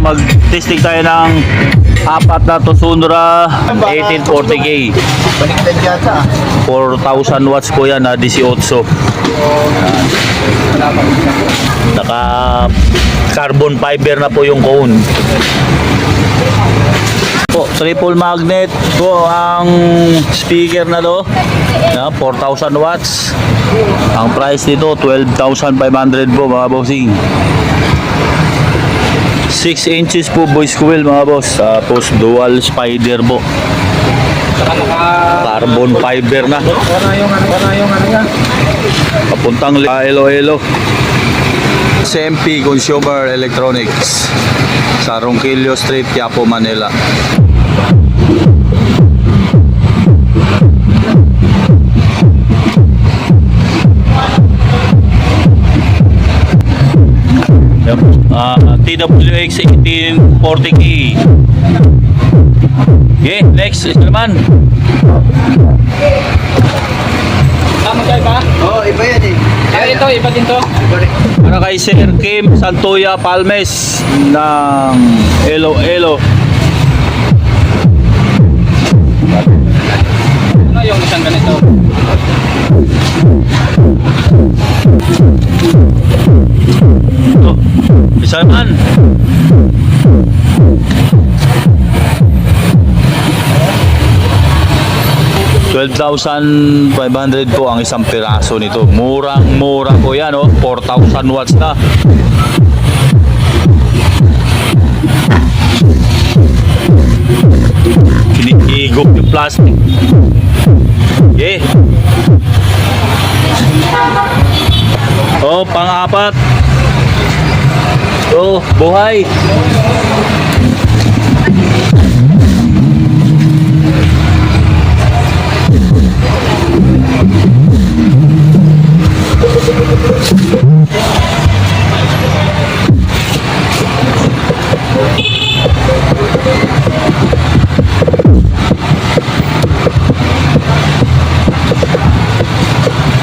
mag-testing tayo ng apat na Tucson-Ra 1840K. Baliktad yata. 4,000 watts po yan na 18. Naka carbon fiber na po yung cone. Po, triple magnet po ang speaker na do. 4,000 watts. Ang price nito 12,500 po mga bossing. 6 inches po voice coil mga boss. Tapos dual spider po. Carbon fiber na. Papuntang Iloilo. SMP Consumer Electronics sa Ronquillo Street, Quiapo, Manila. TWX 1840K. Okay, next is naman. Tama tayo ba? Oo, iba yan eh. Ito, iba din to. Para kay Sir Kim Santoya Palmes ng Iloilo. Ano yung isang ganito? Ito, isa naman. $12,500 po ang isang piraso nito. Murang-mura po yan, oh. 4,000 watts na. Kinihigop yung plastic. Okay. Oh, pang-apat. Oh, buhay.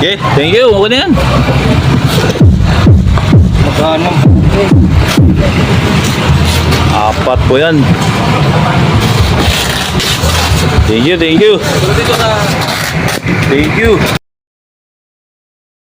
Okay, thank you. Okay na yan. Magkano? Apat po yan. Thank you, thank you. Dito sa Thank you.